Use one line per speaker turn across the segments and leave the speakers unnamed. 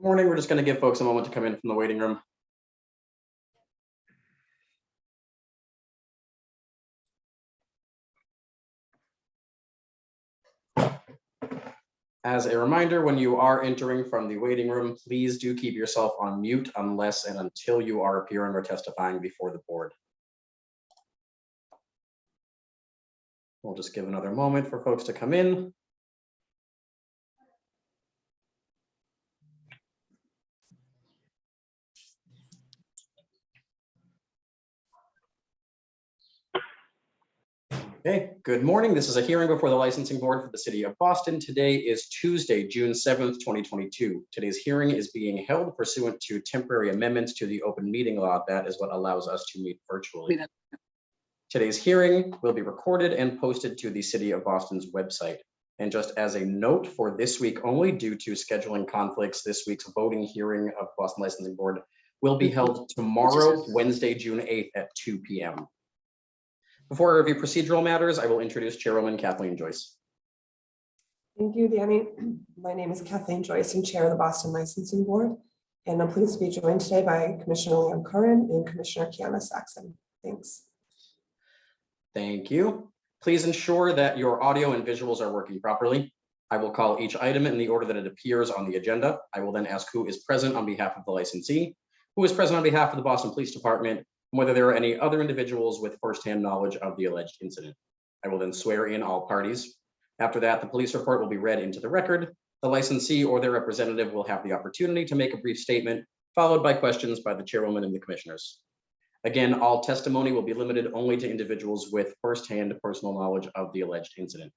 Morning. We're just going to give folks a moment to come in from the waiting room. As a reminder, when you are entering from the waiting room, please do keep yourself on mute unless and until you are appearing or testifying before the board. We'll just give another moment for folks to come in. Okay, good morning. This is a hearing before the licensing board for the city of Boston. Today is Tuesday, June 7th, 2022. Today's hearing is being held pursuant to temporary amendments to the open meeting law. That is what allows us to meet virtually. Today's hearing will be recorded and posted to the City of Boston's website. And just as a note, for this week only, due to scheduling conflicts, this week's voting hearing of Boston Licensing Board will be held tomorrow, Wednesday, June 8th at 2 p.m. Before I review procedural matters, I will introduce Chairwoman Kathleen Joyce.
Thank you, Danny. My name is Kathleen Joyce, and Chair of the Boston Licensing Board. And I'm pleased to be joined today by Commissioner Liam Curran and Commissioner Kiana Saxon. Thanks.
Thank you. Please ensure that your audio and visuals are working properly. I will call each item in the order that it appears on the agenda. I will then ask who is present on behalf of the licensee, who is present on behalf of the Boston Police Department, and whether there are any other individuals with firsthand knowledge of the alleged incident. I will then swear in all parties. After that, the police report will be read into the record. The licensee or their representative will have the opportunity to make a brief statement, followed by questions by the chairwoman and the commissioners. Again, all testimony will be limited only to individuals with firsthand personal knowledge of the alleged incident.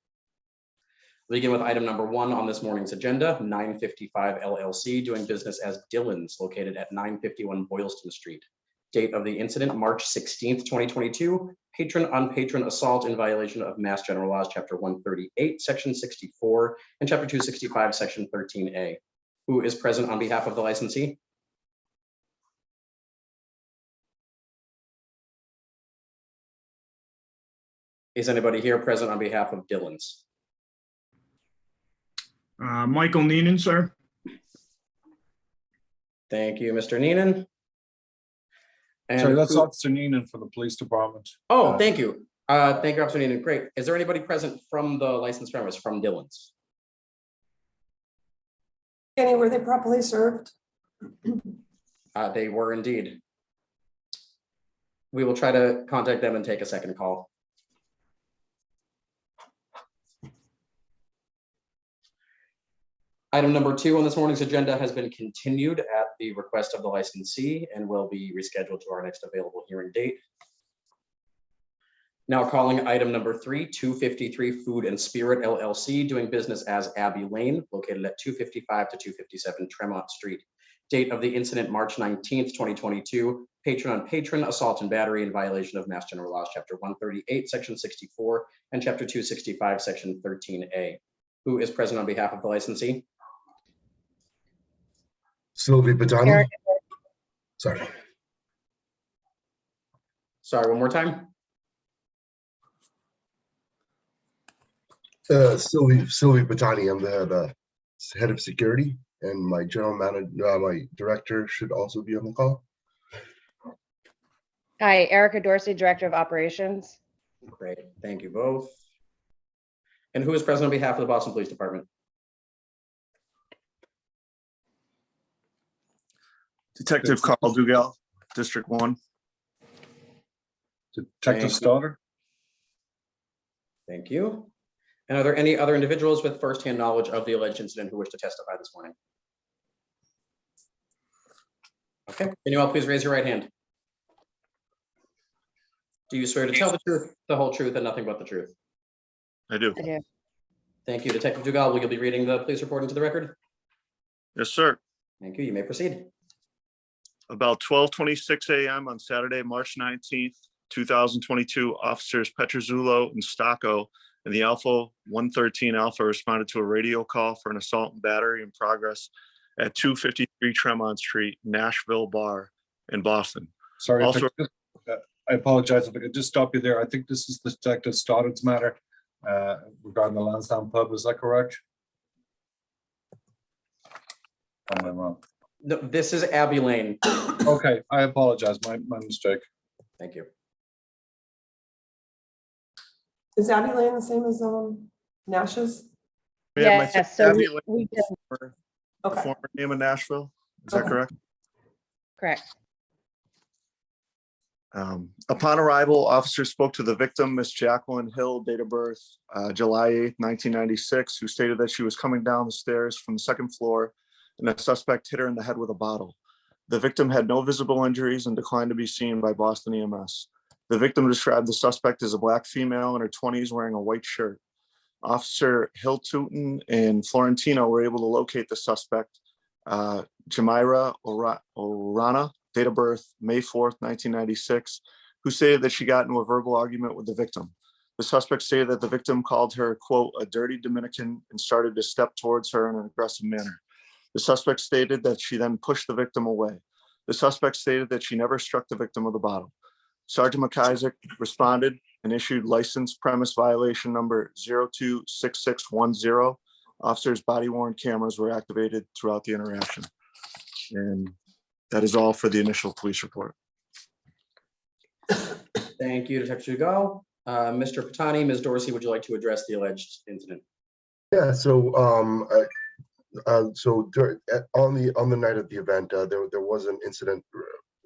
We'll begin with item number 1 on this morning's agenda, 955 LLC, doing business as Dillon's, located at 951 Boylston Street. Date of the incident, March 16th, 2022. Patron on patron assault in violation of Mass General Laws, Chapter 138, Section 64, and Chapter 265, Section 13A. Who is present on behalf of the licensee? Is anybody here present on behalf of Dillon's?
Michael Neenan, sir.
Thank you, Mr. Neenan. And
sorry, that's Officer Neenan for the police department.
Oh, thank you. Thank you, Officer Neenan. Great. Is there anybody present from the licensed premise from Dillon's?
Danny, were they properly served?
They were indeed. We will try to contact them and take a second call. Item number 2 on this morning's agenda has been continued at the request of the licensee and will be rescheduled to our next available hearing date. Now calling item number 3, 253 Food and Spirit LLC, doing business as Abbey Lane, located at 255 to 257 Tremont Street. Date of the incident, March 19th, 2022. Patron on patron assault and battery in violation of Mass General Laws, Chapter 138, Section 64, and Chapter 265, Section 13A. Who is present on behalf of the licensee?
Sylvie Badani. Sorry,
one more time.
Sylvie Badani. I'm the head of security, and my general manager, my director should also be on the call.
Hi, Erica Dorsey, Director of Operations.
Great, thank you both. And who is present on behalf of the Boston Police Department?
Detective Carl Dugal, District 1.
Detective Stoddard.
Thank you. And are there any other individuals with firsthand knowledge of the alleged incident who wish to testify this morning? Okay, can you all please raise your right hand? Do you swear to tell the truth, the whole truth, and nothing but the truth?
I do.
I do.
Thank you. Detective Dugal, will you be reading the police report into the record?
Yes, sir.
Thank you. You may proceed.
About 12:26 a.m. on Saturday, March 19th, 2022, officers Petrozzulo and Stocco and the Alpha 113 Alpha responded to a radio call for an assault and battery in progress at 253 Tremont Street, Nashville Bar in Boston.
Sorry,
Also,
I apologize if I could just stop you there. I think this is the Detective Stoddard's matter regarding the Lansdowne pub. Is that correct? Am I wrong?
No, this is Abby Lane.
Okay, I apologize, my mistake.
Thank you.
Is Abbey Lane the same as Nash's?
Yeah, my
Yes, so
Abby
we
Lane,
did,
the
Okay,
former name of Nashville. Is that
Okay.
correct?
correct.
Upon arrival, officers spoke to the victim, Miss Jacqueline Hill, date of birth, July 8th, 1996, who stated that she was coming down the stairs from the second floor and the suspect hit her in the head with a bottle. The victim had no visible injuries and declined to be seen by Boston EMS. The victim described the suspect as a Black female in her 20s wearing a white shirt. Officer Hiltuten and Florentino were able to locate the suspect, Jamira Orana, date of birth, May 4th, 1996, who stated that she got into a verbal argument with the victim. The suspect stated that the victim called her, quote, a dirty Dominican and started to step towards her in an aggressive manner. The suspect stated that she then pushed the victim away. The suspect stated that she never struck the victim with a bottle. Sergeant McIsaac responded and issued license premise violation number 026610. Officers' body worn cameras were activated throughout the interaction. And that is all for the initial police report.
Thank you, Detective Dugal. Mr. Patani, Ms. Dorsey, would you like to address the alleged incident?
Yeah, so on the night of the event, there was an incident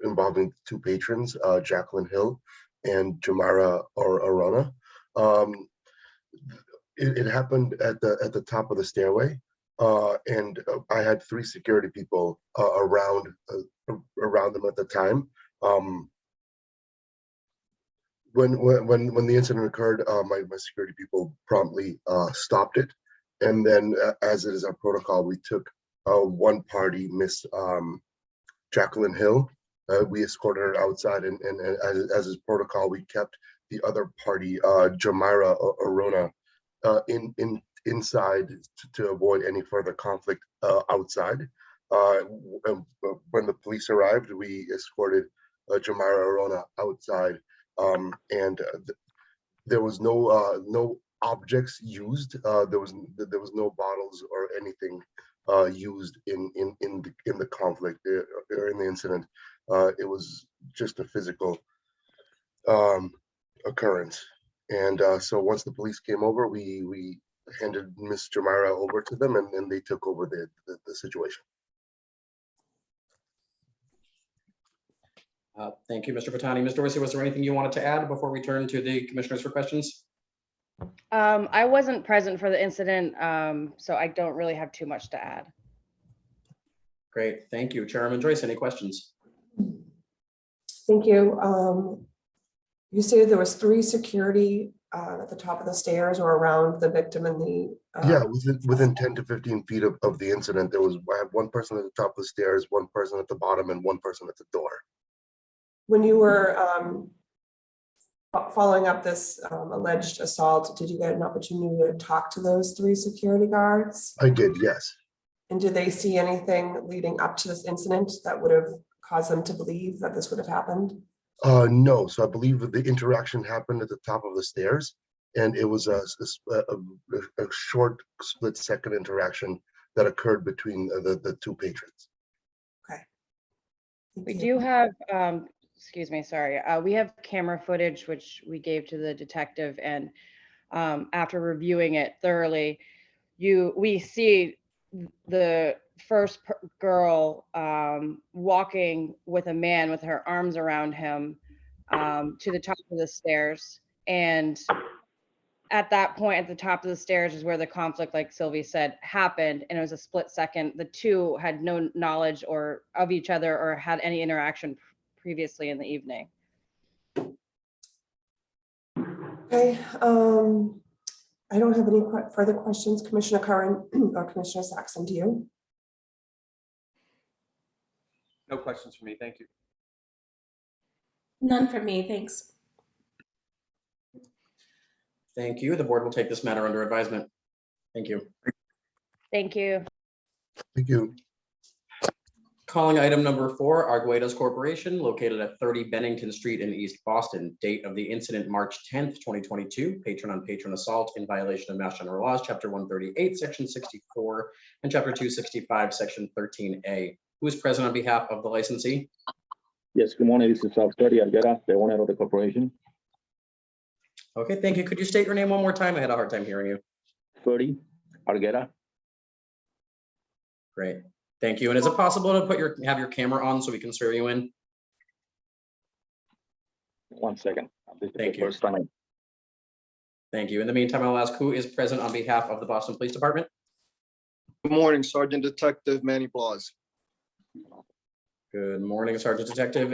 involving two patrons, Jacqueline Hill and Jamira Arona. It happened at the top of the stairway, and I had three security people around them at the time. When the incident occurred, my security people promptly stopped it, and then as it is our protocol, we took one party, Miss Jacqueline Hill. We escorted her outside, and as is protocol, we kept the other party, Jamira Arona, inside to avoid any further conflict outside. When the police arrived, we escorted Jamira Arona outside, and there was no objects used. There was no bottles or anything used in the conflict or in the incident. It was just a physical occurrence. And so once the police came over, we handed Miss Jamira over to them, and they took over the situation.
Thank you, Mr. Patani. Ms. Dorsey, was there anything you wanted to add before we turn to the commissioners for questions?
I wasn't present for the incident, so I don't really have too much to add.
Great, thank you. Chairman Joyce, any questions?
thank you. You stated there was three security at the top of the stairs or around the victim and the.
Yeah, within 10 to 15 feet of the incident, I had one person at the top of the stairs, one person at the bottom, and one person at the door.
When you were following up this alleged assault, did you get an opportunity to talk to those three security guards?
I did, yes.
And did they see anything leading up to this incident that would have caused them to believe that this would have happened?
No, so I believe that the interaction happened at the top of the stairs, and it was a short split-second interaction that occurred between the two patrons.
Thank
We
you.
do have, excuse me, sorry. We have camera footage, which we gave to the detective, and after reviewing it thoroughly, we see the first girl walking with a man with her arms around him to the top of the stairs. And at that point, at the top of the stairs is where the conflict, like Sylvie said, happened. And it was a split second. The two had no knowledge of each other or had any interaction previously in the evening.
Okay, I don't have any further questions. Commissioner Curran or Commissioner Saxon, do you?
No questions for me. Thank you.
None for me, thanks.
Thank you. The board will take this matter under advisement. Thank you.
Thank you.
Thank you.
Calling item number 4, Arguedas Corporation, located at 30 Bennington Street in East Boston. Date of the incident, March 10th, 2022. Patron on patron assault in violation of Mass General Laws, Chapter 138, Section 64, and Chapter 265, Section 13A. who is present on behalf of the licensee?
Yes, good morning. This is Freddie Alguera, the owner of the corporation.
Okay, thank you. Could you state your name one more time? I had a hard time hearing you.
Freddie Alguera.
Great, thank you. And is it possible to have your camera on so we can swear you in?
1 second. This is
Thank
the
you.
first time
Thank you. In the meantime, I'll ask who is present on behalf of the Boston Police Department?
Good morning, Sergeant Detective Manny Blas.
Good morning, Sergeant Detective.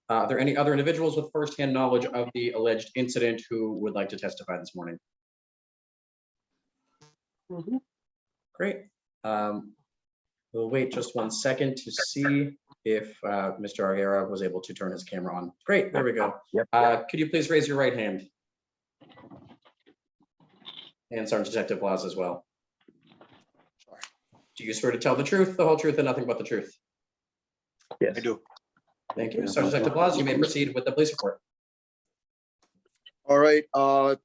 Are there any other individuals with firsthand knowledge of the alleged incident who would like to testify this morning? Great. We'll wait just 1 second to see if Mr. Arguera was able to turn his camera on. Great, there we go.
Yep.
Could you please raise your right hand? And Sergeant Detective Blas as well. Do you swear to tell the truth, the whole truth, and nothing but the truth?
Yes.
I do.
Thank you. Sergeant Detective Blas, you may proceed with the police report.
All right. On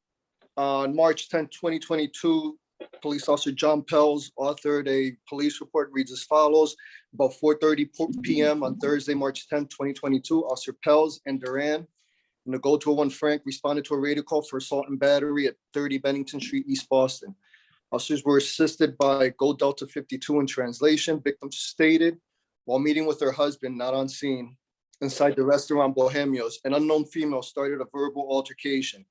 March 10th, 2022, Police Officer John Pels authored a police report, reads as follows. About 4:30 p.m. on Thursday, March 10th, 2022, Officer Pels and Duran in the Go 201 Frank responded to a radio call for assault and battery at 30 Bennington Street, East Boston. Officers were assisted by Go Delta 52 in translation. Victim stated, while meeting with her husband, not on scene, inside the restaurant Bohemios, an unknown female started a verbal altercation.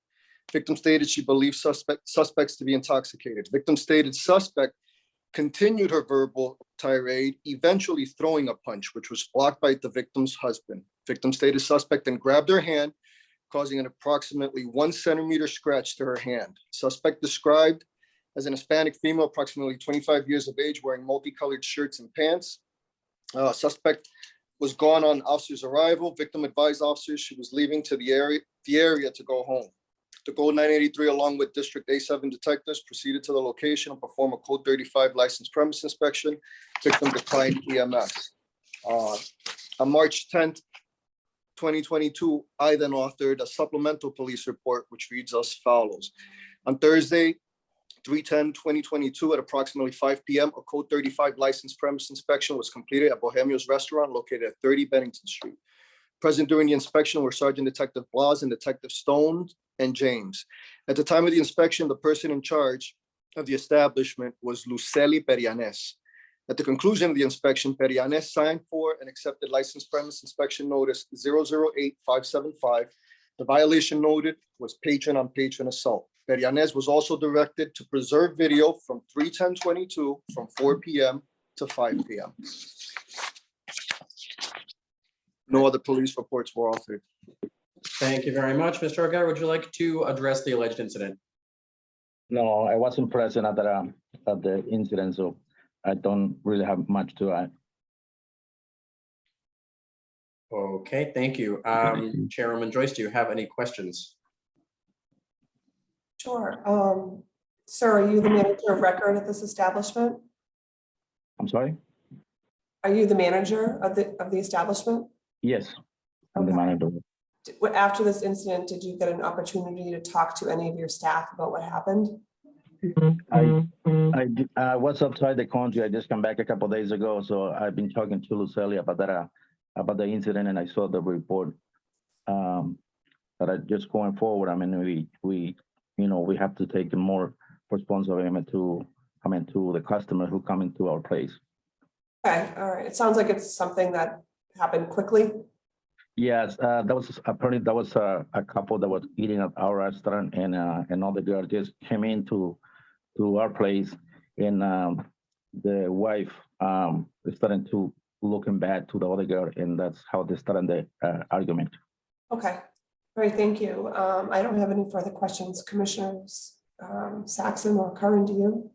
Victim stated she believed suspects to be intoxicated. Victim stated suspect continued her verbal tirade, eventually throwing a punch, which was blocked by the victim's husband. Victim stated suspect then grabbed her hand, causing an approximately 1 centimeter scratch to her hand. Suspect described as an Hispanic female, approximately 25 years of age, wearing multicolored shirts and pants. Suspect was gone on officer's arrival. Victim advised officers she was leaving to the area to go home. The Go 983, along with District A7 detectives, proceeded to the location and performed a Code 35 licensed premise inspection. Victim declined EMS. On March 10th, 2022, I then authored a supplemental police report, which reads as follows. On Thursday, 3/10/2022, at approximately 5 p.m., a Code 35 licensed premise inspection was completed at Bohemios Restaurant located at 30 Bennington Street. Present during the inspection were Sergeant Detective Blas and Detective Stone and James. At the time of the inspection, the person in charge of the establishment was Luceli Perianes. At the conclusion of the inspection, Perianes signed for and accepted license premise inspection notice 008575. The violation noted was patron on patron assault. Perianes was also directed to preserve video from 3/10/22 from 4 p.m. to 5 p.m. No other police reports were authored.
Thank you very much. Mr. Arguera, would you like to address the alleged incident?
No, I wasn't present at the incident, so I don't really have much to add.
Okay, thank you. Chairwoman Joyce, do you have any questions?
Sure. Sir, are you the manager of record at this establishment?
I'm sorry?
Are you the manager of the establishment?
Yes, I'm the
Okay.
manager.
After this incident, did you get an opportunity to talk to any of your staff about what happened?
I was outside the country. I just come back a couple of days ago, so I've been talking to Luceli about that, about the incident, and I saw the report. But just going forward, I mean, we have to take more responsibility to the customer who come into our place.
Okay, all right. It sounds like it's something that happened quickly.
Yes, that was a couple that was eating at our restaurant, and another girl just came into our place, and the wife started to looking bad to the other girl, and that's how they started the argument.
Okay, all right, thank you. I don't have any further questions. Commissioners Saxon or Curran, do you?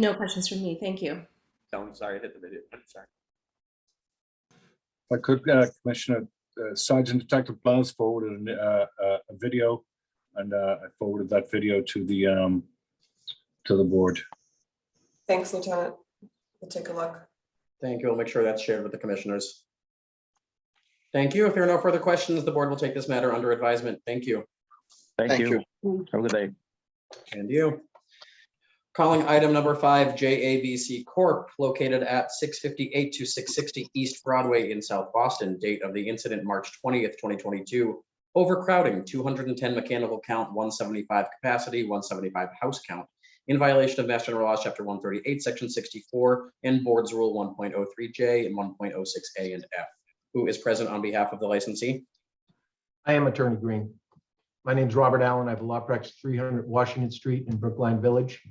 No questions from me. Thank you.
I'm sorry, I hit the video. Sorry.
If I could, Commissioner, Sergeant Detective Blas forwarded a video, and I forwarded that video to the board.
Thanks, Lieutenant. We'll take a look.
Thank you. I'll make sure that's shared with the commissioners. Thank you. If there are no further questions, the board will take this matter under advisement. Thank you.
Thank you. Have a good day.
And you. Calling item number 5, JABC Corp., located at 658 to 660 East Broadway in South Boston. Date of the incident, March 20th, 2022. Overcrowding, 210 mechanical count, 175 capacity, 175 house count, in violation of Mass General Laws, Chapter 138, Section 64, and Board's Rule 1.03J and 1.06A and F. Who is present on behalf of the licensee?
I am Attorney Green. My name is Robert Allen. I have a law practice 300 Washington Street in Brookline Village.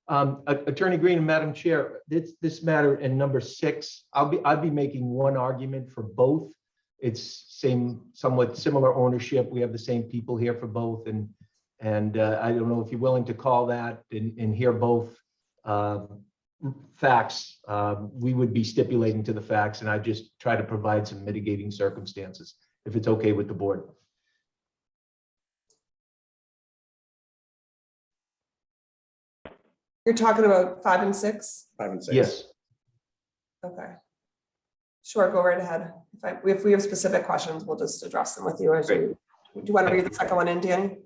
Attorney Green and Madam Chair, this matter in number 6, I'll be making one argument for both. It's somewhat similar ownership. We have the same people here for both, and I don't know if you're willing to call that and hear both facts. We would be stipulating to the facts, and I just try to provide some mitigating circumstances, if it's okay with the board.
You're talking about 5 and 6?
5 and 6.
Yes.
Okay. Sure, go right ahead. If we have specific questions, we'll just address them with you as you. Do you want to read the second one in, Danny?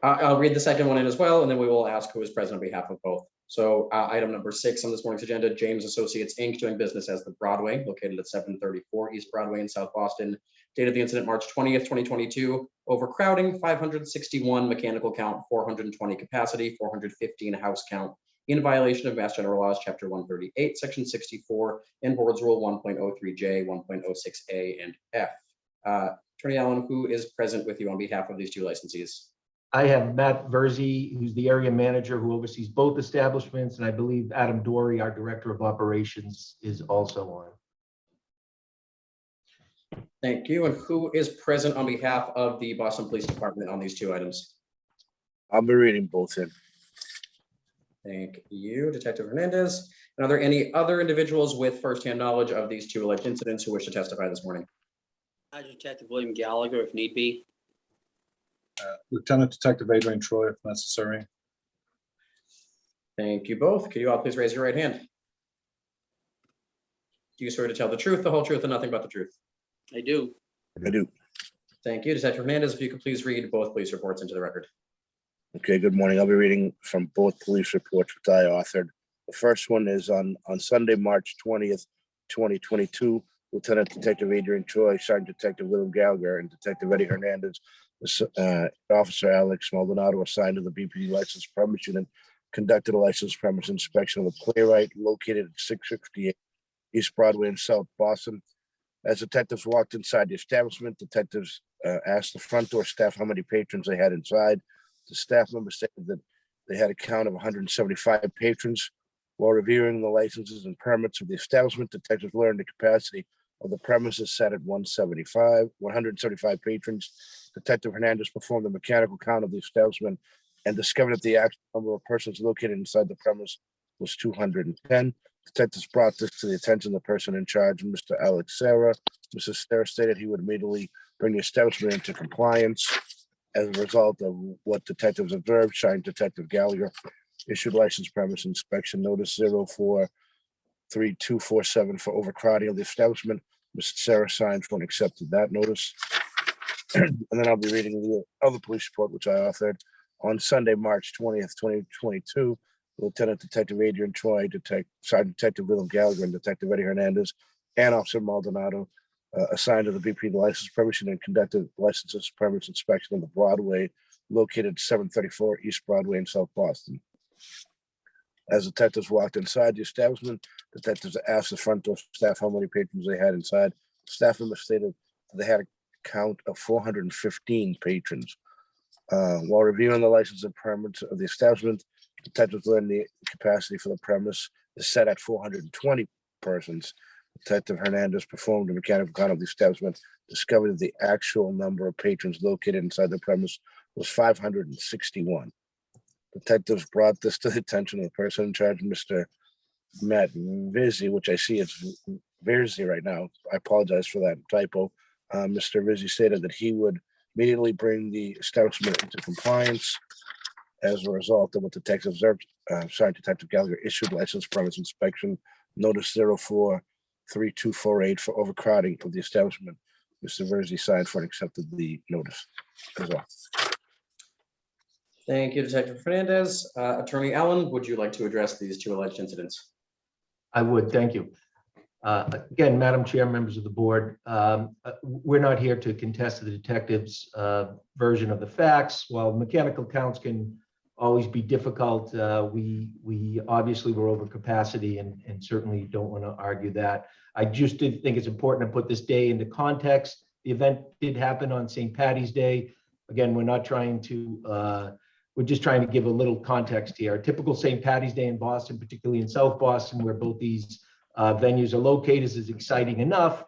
I'll read the second one in as well, and then we will ask who is present on behalf of both. So item number 6 on this morning's agenda, James Associates, Inc., doing business as the Broadway, located at 734 East Broadway in South Boston. Date of the incident, March 20th, 2022. Overcrowding, 561 mechanical count, 420 capacity, 415 house count, in violation of Mass General Laws, Chapter 138, Section 64, and Board's Rule 1.03J, 1.06A, and F. Attorney Allen, who is present with you on behalf of these two licensees?
I have Matt Verzi, who's the area manager who oversees both establishments, and I believe Adam Dory, our director of operations, is also on.
Thank you. And who is present on behalf of the Boston Police Department on these two items?
I'll be reading both in.
Thank you, Detective Hernandez. And are there any other individuals with firsthand knowledge of these two alleged incidents who wish to testify this morning?
Detective William Gallagher, if need be.
Lieutenant Detective Adrian Troy, if necessary.
Thank you both. Could you all please raise your right hand? Do you swear to tell the truth, the whole truth, and nothing but the truth?
I do.
I do.
Thank you. Detective Hernandez, if you could please read both police reports into the record.
Okay, good morning. I'll be reading from both police reports which I authored. The first one is on Sunday, March 20th, 2022. Lieutenant Detective Adrian Troy, Sergeant Detective William Gallagher, and Detective Eddie Hernandez, Officer Alex Maldonado, assigned to the BPD license premise unit, conducted a license premise inspection of a playwright located at 658 East Broadway in South Boston. As detectives walked inside the establishment, detectives asked the front door staff how many patrons they had inside. The staff member stated that they had a count of 175 patrons. While reviewing the licenses and permits of the establishment, detectives learned the capacity of the premises set at 175 patrons. Detective Hernandez performed a mechanical count of the establishment and discovered that the actual number of persons located inside the premise was 210. Detectives brought this to the attention of the person in charge, Mr. Alex Sarah. Mr. Sarah stated he would immediately bring the establishment into compliance. As a result of what detectives observed, Sergeant Detective Gallagher issued license premise inspection notice 043247 for overcrowding of the establishment. Mr. Sarah signed for and accepted that notice. And then I'll be reading the other police report, which I authored. On Sunday, March 20th, 2022, Lieutenant Detective Adrian Troy, Sergeant Detective William Gallagher, and Detective Eddie Hernandez, and Officer Maldonado assigned to the BP license permission and conducted licenses premise inspection of the Broadway located at 734 East Broadway in South Boston. As detectives walked inside the establishment, detectives asked the front door staff how many patrons they had inside. Staff members stated that they had a count of 415 patrons. While reviewing the license and permits of the establishment, detectives learned the capacity for the premise is set at 420 persons. Detective Hernandez performed a mechanical count of the establishment, discovered that the actual number of patrons located inside the premise was 561. Detectives brought this to the attention of the person in charge, Mr. Matt Vizzi, which I see is Verzi right now. I apologize for that typo. Mr. Vizzi stated that he would immediately bring the establishment into compliance. As a result of what detectives observed, Sergeant Detective Gallagher issued license premise inspection notice 043248 for overcrowding of the establishment. Mr. Verzi signed for and accepted the notice as well.
Thank you, Detective Fernandez. Attorney Allen, would you like to address these two alleged incidents?
I would, thank you. Again, Madam Chair, members of the board, we're not here to contest the detective's version of the facts. While mechanical counts can always be difficult, we obviously were over capacity and certainly don't want to argue that. I just did think it's important to put this day into context. The event did happen on St. Patty's Day. Again, we're not trying to, we're just trying to give a little context here. A typical St. Patty's Day in Boston, particularly in South Boston, where both these venues are located, is exciting enough.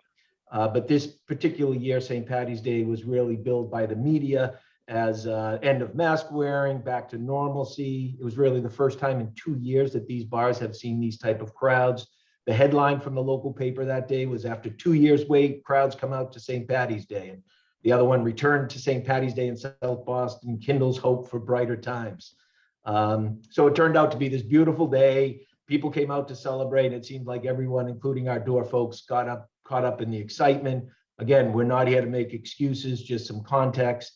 But this particular year, St. Patty's Day was really billed by the media as end of mask wearing, back to normalcy. It was really the first time in 2 years that these bars have seen these type of crowds. The headline from the local paper that day was, after 2 years wait, crowds come out to St. Patty's Day. And the other one, return to St. Patty's Day in South Boston kindles hope for brighter times. So it turned out to be this beautiful day. People came out to celebrate. It seemed like everyone, including our door folks, caught up in the excitement. Again, we're not here to make excuses, just some context.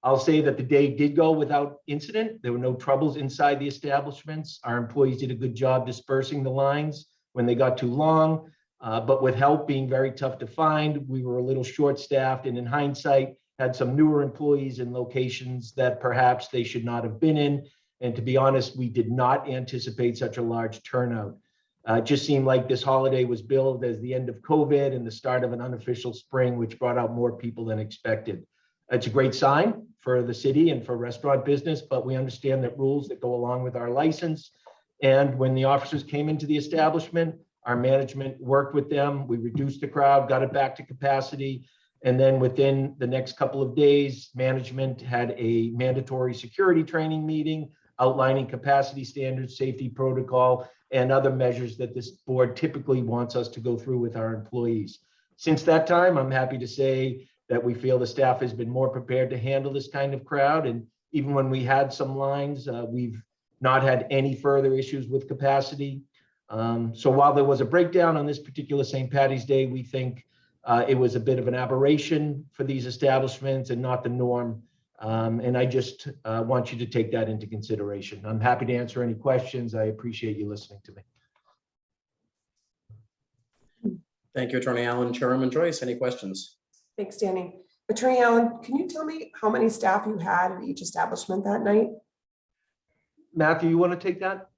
I'll say that the day did go without incident. There were no troubles inside the establishments. Our employees did a good job dispersing the lines when they got too long. But with help being very tough to find, we were a little short-staffed, and in hindsight, had some newer employees in locations that perhaps they should not have been in. And to be honest, we did not anticipate such a large turnout. It just seemed like this holiday was billed as the end of COVID and the start of an unofficial spring, which brought out more people than expected. It's a great sign for the city and for restaurant business, but we understand that rules that go along with our license. And when the officers came into the establishment, our management worked with them. We reduced the crowd, got it back to capacity. And then within the next couple of days, management had a mandatory security training meeting outlining capacity standards, safety protocol, and other measures that this board typically wants us to go through with our employees. Since that time, I'm happy to say that we feel the staff has been more prepared to handle this kind of crowd. And even when we had some lines, we've not had any further issues with capacity. So while there was a breakdown on this particular St. Patty's Day, we think it was a bit of an aberration for these establishments and not the norm. And I just want you to take that into consideration. I'm happy to answer any questions. I appreciate you listening to me.
Thank you, Attorney Allen. Chairwoman Joyce, any questions?
Thanks, Danny. Attorney Allen, can you tell me how many staff you had at each establishment that night?
Matthew, you want to take that?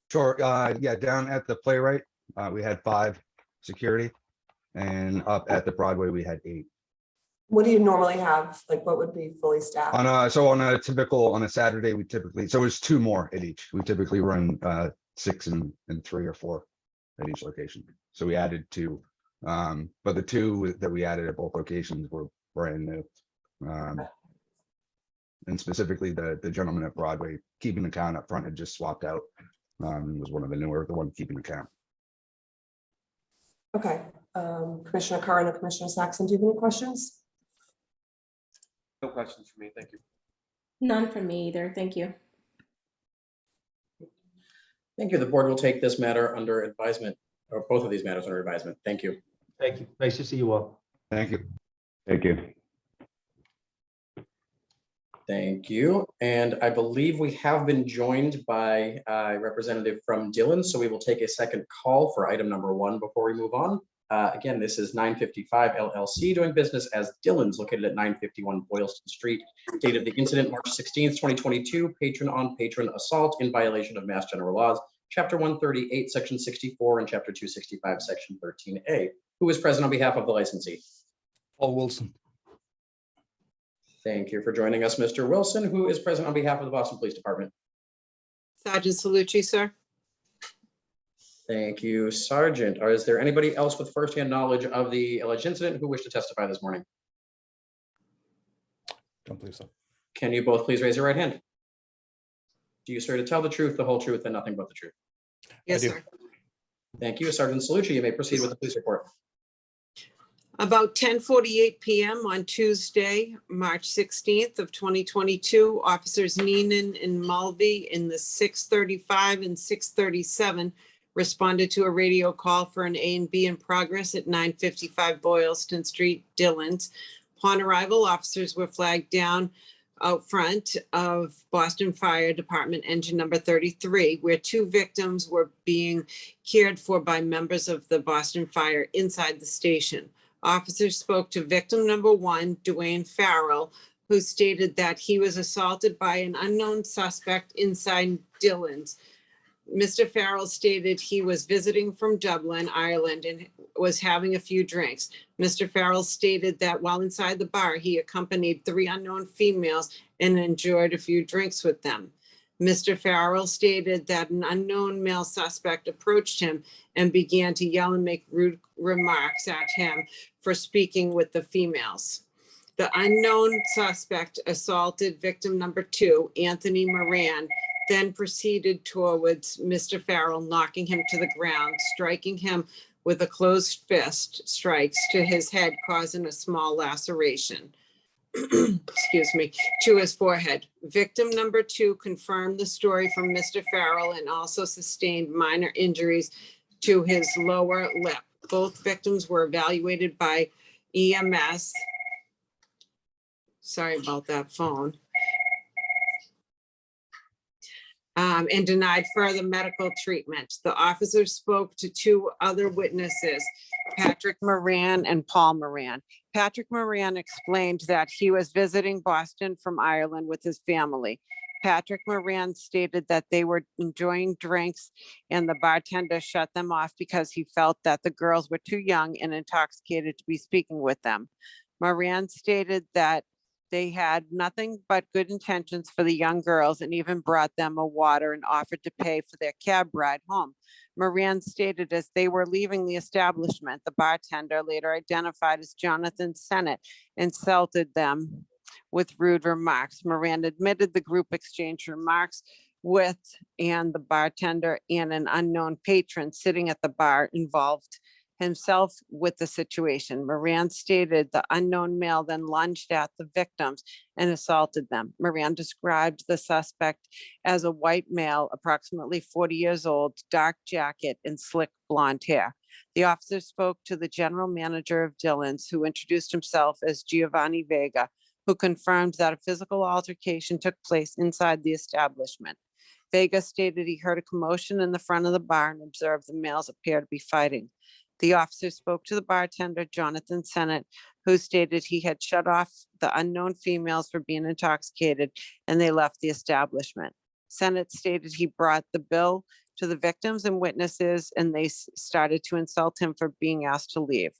Sure. Yeah, down at the Playwright, we had 5 security, and up at the Broadway, we had 8.
What do you normally have? Like, what would be fully staffed?
On a Saturday, we typically, so it's 2 more at each. We typically run 6 and 3 or 4 at each location. So we added 2, but the 2 that we added at both locations were brand new. And specifically the gentleman at Broadway keeping the count up front had just swapped out. Was one of the newer, the one keeping the count.
Okay. Commissioner Curran or Commissioner Saxon, do you have any questions?
No questions for me. Thank you.
None from me either. Thank you.
Thank you. The board will take this matter under advisement, or both of these matters under advisement. Thank you.
Thank you. Nice to see you all.
Thank you.
Thank you.
Thank you. And I believe we have been joined by a representative from Dillon, so we will take a second call for item number 1 before we move on. Again, this is 955 LLC doing business as Dillon's, located at 951 Boylston Street. Date of the incident, March 16th, 2022, patron on patron assault in violation of Mass General Laws, Chapter 138, Section 64, and Chapter 265, Section 13A. Who is present on behalf of the licensee?
Paul Wilson.
Thank you for joining us, Mr. Wilson. Who is present on behalf of the Boston Police Department?
Sergeant Salucci, sir.
Thank you, Sergeant. Is there anybody else with firsthand knowledge of the alleged incident who wish to testify this morning?
Don't believe so.
Can you both please raise your right hand? Do you swear to tell the truth, the whole truth, and nothing but the truth?
Yes, sir.
Thank you, Sergeant Salucci. You may proceed with the police report.
About 10:48 p.m. on Tuesday, March 16th of 2022, officers Neenan and Mulvey in the 635 and 637 responded to a radio call for an A and B in progress at 955 Boylston Street, Dillon's. Upon arrival, officers were flagged down out front of Boston Fire Department engine number 33, where 2 victims were being cared for by members of the Boston Fire inside the station. Officers spoke to victim number 1, Dwayne Farrell, who stated that he was assaulted by an unknown suspect inside Dillon's. Mr. Farrell stated he was visiting from Dublin, Ireland, and was having a few drinks. Mr. Farrell stated that while inside the bar, he accompanied 3 unknown females and enjoyed a few drinks with them. Mr. Farrell stated that an unknown male suspect approached him and began to yell and make rude remarks at him for speaking with the females. The unknown suspect assaulted victim number 2, Anthony Moran, then proceeded towards Mr. Farrell, knocking him to the ground, striking him with a closed fist strikes to his head, causing a small laceration, excuse me, to his forehead. Victim number 2 confirmed the story from Mr. Farrell and also sustained minor injuries to his lower lip. Both victims were evaluated by EMS. Sorry about that phone. And denied further medical treatment. The officers spoke to 2 other witnesses, Patrick Moran and Paul Moran. Patrick Moran explained that he was visiting Boston from Ireland with his family. Patrick Moran stated that they were enjoying drinks and the bartender shut them off because he felt that the girls were too young and intoxicated to be speaking with them. Moran stated that they had nothing but good intentions for the young girls and even brought them a water and offered to pay for their cab ride home. Moran stated as they were leaving the establishment, the bartender, later identified as Jonathan Sennett, insulted them with rude remarks. Moran admitted the group exchanged remarks with and the bartender and an unknown patron sitting at the bar involved himself with the situation. Moran stated the unknown male then lunged at the victims and assaulted them. Moran described the suspect as a white male, approximately 40 years old, dark jacket and slick blonde hair. The officer spoke to the general manager of Dillon's, who introduced himself as Giovanni Vega, who confirmed that a physical altercation took place inside the establishment. Vega stated he heard a commotion in the front of the bar and observed the males appear to be fighting. The officer spoke to the bartender, Jonathan Sennett, who stated he had shut off the unknown females for being intoxicated and they left the establishment. Sennett stated he brought the bill to the victims and witnesses and they started to insult him for being asked to leave.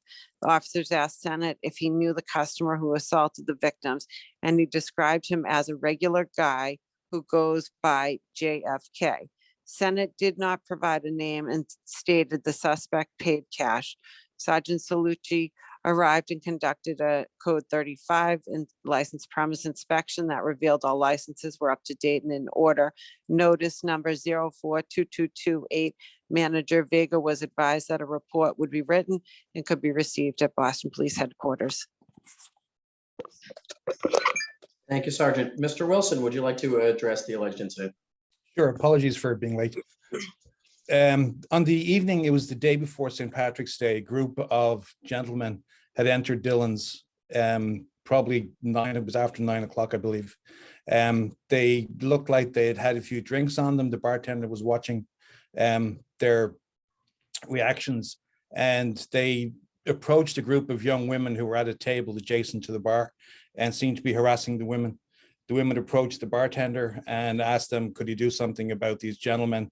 The officers asked Sennett if he knew the customer who assaulted the victims and he described him as a regular guy who goes by JFK. Sennett did not provide a name and stated the suspect paid cash. Sergeant Salucci arrived and conducted a code 35 and license premise inspection that revealed all licenses were up to date and in order. Notice number 042228. Manager Vega was advised that a report would be written and could be received at Boston Police Headquarters.
Thank you, Sergeant. Mr. Wilson, would you like to address the alleged incident?
Sure, apologies for being late. On the evening, it was the day before St. Patrick's Day, a group of gentlemen had entered Dillon's, probably it was after 9 o'clock, I believe. They looked like they had had a few drinks on them. The bartender was watching their reactions and they approached a group of young women who were at a table adjacent to the bar and seemed to be harassing the women. The women approached the bartender and asked them, could he do something about these gentlemen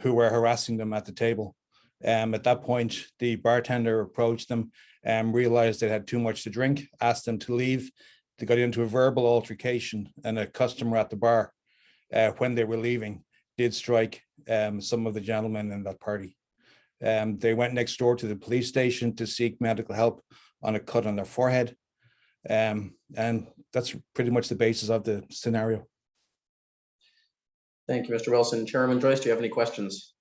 who were harassing them at the table? At that point, the bartender approached them and realized they had too much to drink, asked them to leave. They got into a verbal altercation and a customer at the bar, when they were leaving, did strike some of the gentlemen in that party. They went next door to the police station to seek medical help on a cut on their forehead. And that's pretty much the basis of the scenario.
Thank you, Mr. Wilson. Chairman Joyce, do you have any questions?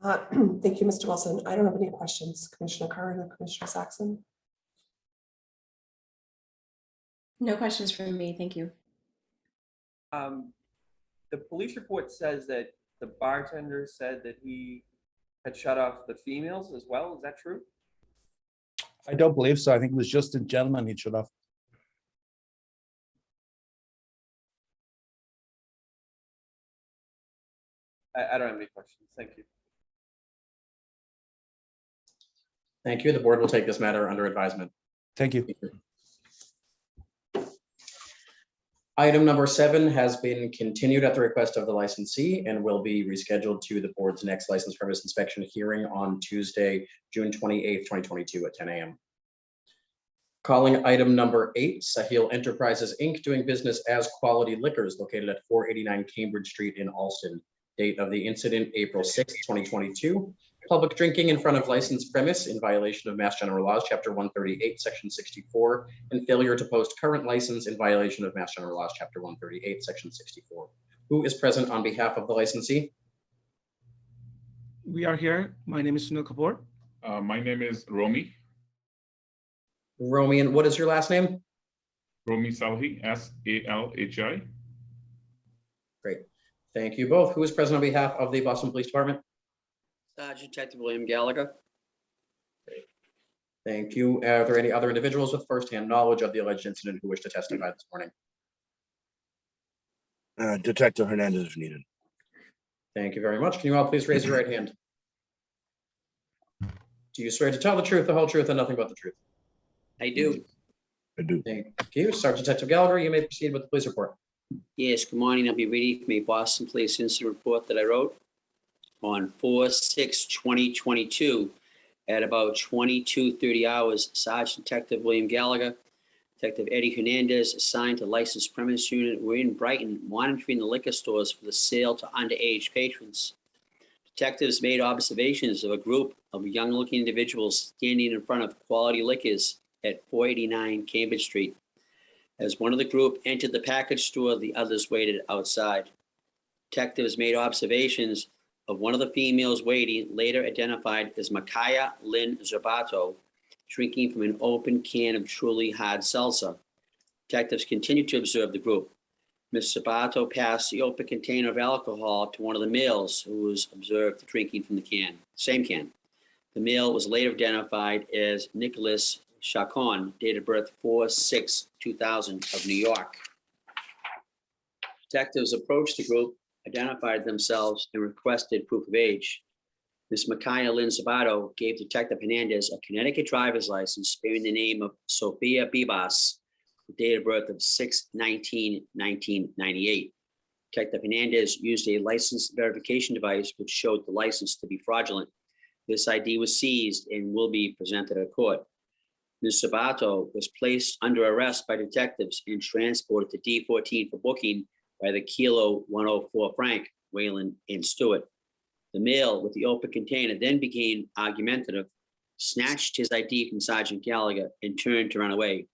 Thank you, Mr. Wilson. I don't have any questions. Commissioner Curran or Commissioner Saxon?
No questions from me. Thank you.
The police report says that the bartender said that he had shut off the females as well. Is that true?
I don't believe so. I think it was just a gentleman he'd shut off.
I don't have any questions. Thank you.
Thank you. The board will take this matter under advisement.
Thank you.
Item number 7 has been continued at the request of the licensee and will be rescheduled to the board's next license premise inspection hearing on Tuesday, June 28th, 2022 at 10 a.m. Calling item number 8, Sahil Enterprises, Inc., doing business as Quality Liquors located at 489 Cambridge Street in Alston. Date of the incident, April 6th, 2022. Public drinking in front of licensed premise in violation of Mass General Laws, Chapter 138, Section 64, and failure to post current license in violation of Mass General Laws, Chapter 138, Section 64. Who is present on behalf of the licensee?
We are here. My name is Sunil Kapoor.
My name is Romy.
Romy, and what is your last name?
Romy Salhi, S-A-L-H-I.
Great. Thank you both. Who is present on behalf of the Boston Police Department?
Sergeant Detective William Gallagher.
Thank you. Are there any other individuals with firsthand knowledge of the alleged incident who wish to testify this morning?
Detective Hernandez if needed.
Thank you very much. Can you all please raise your right hand? Do you swear to tell the truth, the whole truth, and nothing but the truth?
I do.
I do.
Thank you. Sergeant Detective Gallagher, you may proceed with the police report.
Yes, good morning. I'll be reading from a Boston Police Incident Report that I wrote on 4/6/2022 at about 22:30 hours. Sergeant Detective William Gallagher, Detective Eddie Hernandez, assigned to licensed premise unit, were in Brighton monitoring the liquor stores for the sale to underage patrons. Detectives made observations of a group of young-looking individuals standing in front of Quality Liquors at 489 Cambridge Street. As one of the group entered the package store, the others waited outside. Detectives made observations of one of the females waiting, later identified as Makaya Lynn Zabato, drinking from an open can of Truly hard seltzer. Detectives continued to observe the group. Ms. Zabato passed the open container of alcohol to one of the males who was observed drinking from the can, same can. The male was later identified as Nicholas Chacon, date of birth 4/6/2000 of New York. Detectives approached the group, identified themselves, and requested proof of age. Ms. Makaya Lynn Zabato gave Detective Hernandez a Connecticut driver's license bearing the name of Sophia Bibas, the date of birth of 6/19/1998. Detective Hernandez used a license verification device which showed the license to be fraudulent. This ID was seized and will be presented at court. Ms. Zabato was placed under arrest by detectives and transported to D14 for booking by the Kilo 104 Frank, Wayland, and Stewart. The male with the open container then became argumentative, snatched his ID from Sergeant Gallagher, and turned to run away.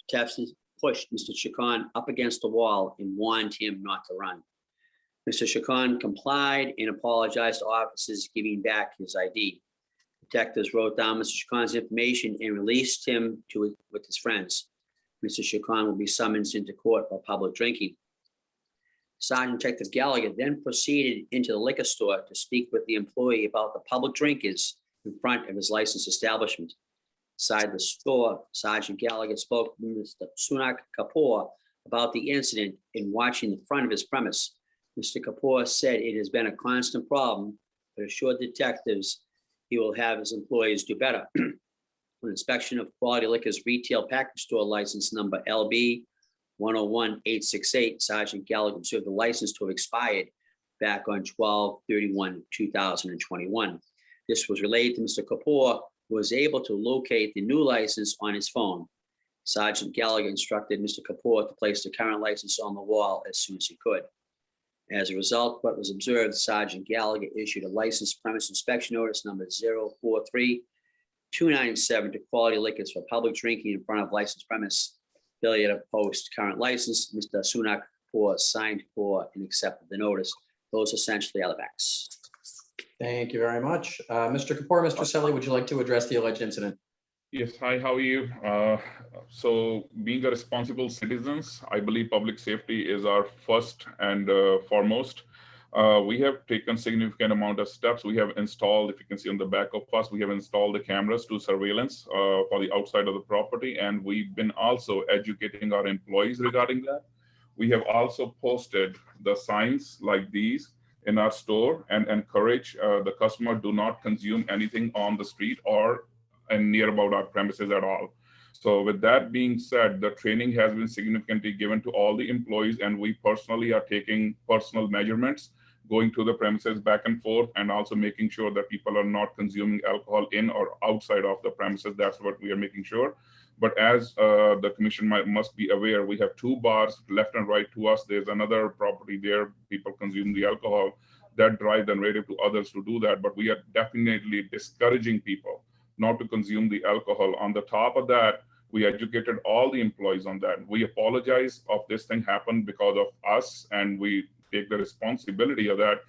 Detectives pushed Mr. Chacon up against the wall and warned him not to run. Mr. Chacon complied and apologized to officers, giving back his ID. Detectives wrote down Mr. Chacon's information and released him with his friends. Mr. Chacon will be summoned into court for public drinking. Sergeant Detective Gallagher then proceeded into the liquor store to speak with the employee about the public drinkers in front of his licensed establishment. Inside the store, Sergeant Gallagher spoke with Mr. Sunak Kapoor about the incident in watching the front of his premise. Mr. Kapoor said it has been a constant problem, but assured detectives he will have his employees do better. An inspection of Quality Liquors retail package store license number LB 101868, Sergeant Gallagher observed the license to have expired back on 12/31/2021. This was relayed to Mr. Kapoor, who was able to locate the new license on his phone. Sergeant Gallagher instructed Mr. Kapoor to place the current license on the wall as soon as he could. As a result of what was observed, Sergeant Gallagher issued a license premise inspection notice number 043297 to Quality Liquors for public drinking in front of licensed premise. Failure to post current license. Mr. Sunak Kapoor signed for and accepted the notice. Those essentially are the facts.
Thank you very much. Mr. Kapoor, Mr. Selly, would you like to address the alleged incident?
Yes, hi, how are you? So being a responsible citizens, I believe public safety is our first and foremost. We have taken significant amount of steps. We have installed, if you can see on the back of us, we have installed the cameras to surveillance for the outside of the property. And we've been also educating our employees regarding that. We have also posted the signs like these in our store and encourage the customer do not consume anything on the street or near about our premises at all. So with that being said, the training has been significantly given to all the employees, and we personally are taking personal measurements, going to the premises back and forth, and also making sure that people are not consuming alcohol in or outside of the premises. That's what we are making sure. But as the commission must be aware, we have 2 bars left and right to us. There's another property there, people consume the alcohol, that drive the narrative to others to do that. But we are definitely discouraging people not to consume the alcohol. On the top of that, we educated all the employees on that. We apologize of this thing happened because of us, and we take the responsibility of that.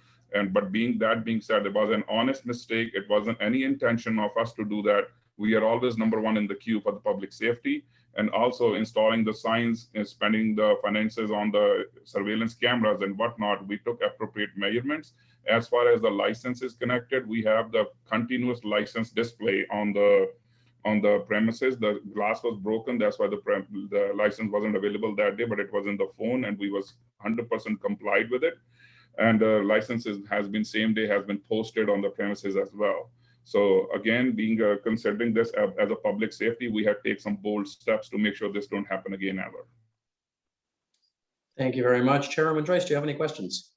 But being said, it was an honest mistake. It wasn't any intention of us to do that. We are always number 1 in the queue for the public safety, and also installing the signs and spending the finances on the surveillance cameras and whatnot. We took appropriate measurements. As far as the license is connected, we have the continuous license display on the premises. The glass was broken. That's why the license wasn't available that day, but it was in the phone, and we was 100% complied with it. And the licenses has been same day, has been posted on the premises as well. So again, being considering this as a public safety, we have to take some bold steps to make sure this don't happen again ever.
Thank you very much. Chairwoman Joyce, do you have any questions?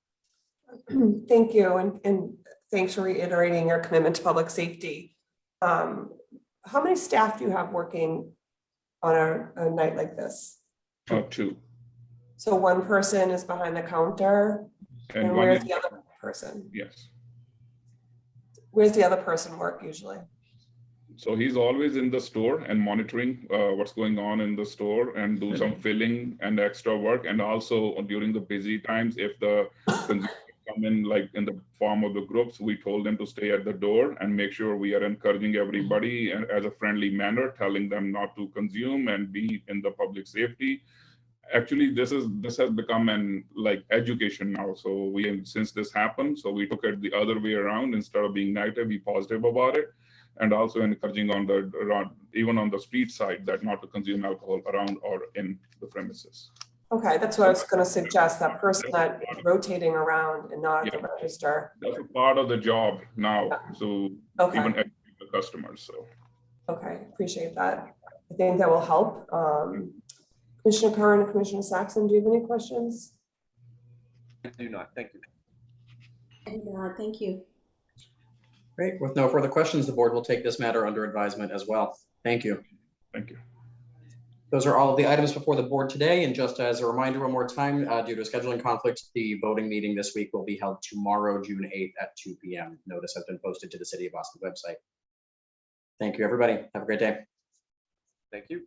Thank you, and thanks for reiterating your commitment to public safety. How many staff do you have working on a night like this?
2.
So one person is behind the counter, and
one
where's
is-
the other person?
Yes.
Where's the other person work usually?
So he's always in the store and monitoring what's going on in the store and do some filling and extra work. And also during the busy times, if the consumers come in like in the form of the groups, we told them to stay at the door and make sure we are encouraging everybody and as a friendly manner, telling them not to consume and be in the public safety. Actually, this has become an like education now. So since this happened, so we took it the other way around. Instead of being negative, be positive about it, and also encouraging even on the street side that not to consume alcohol around or in the premises.
Okay, that's what I was going to suggest. That person that is rotating around and not at the register.
That's a part of the job now. So
Okay.
even educate the customers. So
Okay, appreciate that. I think that will help. Commissioner Curran and Commissioner Saxon, do you have any questions?
I do not. Thank you.
Thank you.
Great. With no further questions, the board will take this matter under advisement as well. Thank you.
Thank you.
Those are all of the items before the board today. And just as a reminder, one more time, due to scheduling conflicts, the voting meeting this week will be held tomorrow, June 8th at 2 p.m. Notice has been posted to the City of Boston website. Thank you, everybody. Have a great day.
Thank you.